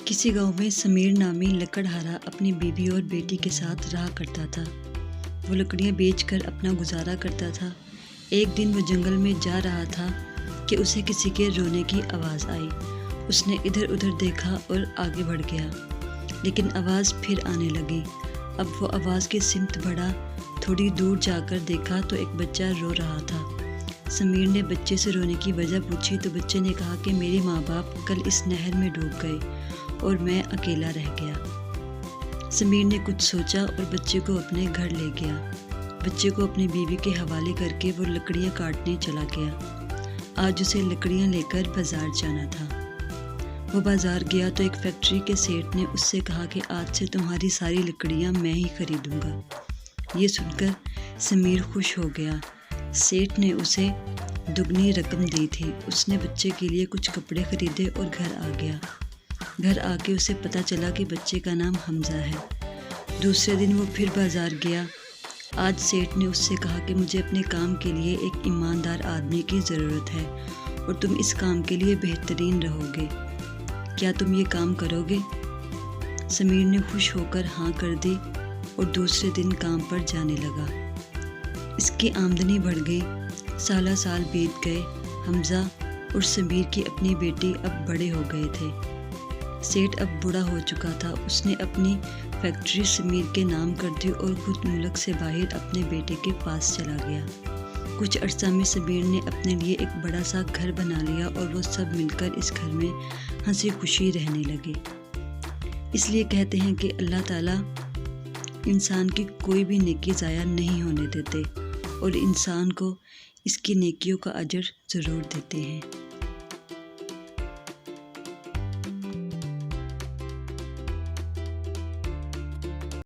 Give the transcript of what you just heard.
کسی گاؤں میں سمیر نامی لکڑہارا اپنی بیوی اور بیٹی کے ساتھ رہا کرتا تھا۔ وہ لکڑیاں بیچ کر اپنا گزارا کرتا تھا۔ ایک دن وہ جنگل میں جا رہا تھا کہ اسے کسی کے رونے کی آواز آئی۔ اس نے ادھر ادھر دیکھا اور آگے بڑھ گیا، لیکن آواز پھر آنے لگی۔ اب وہ آواز کی سمت بڑھا۔ تھوڑی دور جا کر دیکھا تو ایک بچہ رو رہا تھا۔ سمیر نے بچے سے رونے کی وجہ پوچھی تو بچے نے کہا کہ میرے ماں باپ کل اس نہر میں ڈوب گئے اور میں اکیلا رہ گیا۔ سمیر نے کچھ سوچا اور بچے کو اپنے گھر لے گیا۔ بچے کو اپنی بیوی کے حوالے کر کے وہ لکڑیاں کاٹنے چلا گیا۔ آج اسے لکڑیاں لے کر بازار جانا تھا۔ وہ بازار گیا تو ایک فیکٹری کے سیٹھ نے اس سے کہا کہ آج سے تمہاری ساری لکڑیاں میں ہی خریدوں گا۔ یہ سن کر سمیر خوش ہو گیا۔ سیٹھ نے اسے دگنی رقم دی تھی۔ اس نے بچے کے لیے کچھ کپڑے خریدے اور گھر آ گیا۔ گھر آ کے اسے پتہ چلا کہ بچے کا نام حمزہ ہے۔ دوسرے دن وہ پھر بازار گیا۔ آج سیٹھ نے اس سے کہا کہ مجھے اپنے کام کے لیے ایک ایماندار آدمی کی ضرورت ہے اور تم اس کام کے لیے بہترین رہو گے۔ کیا تم یہ کام کرو گے؟ سمیر نے خوش ہو کر ہاں کر دی اور دوسرے دن کام پر جانے لگا۔ اس کی آمدنی بڑھ گئی۔ سالہ سال بیت گئے۔ حمزہ اور سمیر کی اپنی بیٹی اب بڑے ہو گئے تھے۔ سیٹھ اب بوڑھا ہو چکا تھا۔ اس نے اپنی فیکٹری سمیر کے نام کر دی اور خود ملک سے باہر اپنے بیٹے کے پاس چلا گیا۔ کچھ عرصہ میں سمیر نے اپنے لیے ایک بڑا سا گھر بنا لیا اور وہ سب مل کر اس گھر میں ہنسی خوشی رہنے لگے۔ اس لیے کہتے ہیں کہ اللہ تعالیٰ انسان کی کوئی بھی نیکی ضائع نہیں ہونے دیتے اور انسان کو اس کی نیکیوں کا اجر ضرور دیتے ہیں۔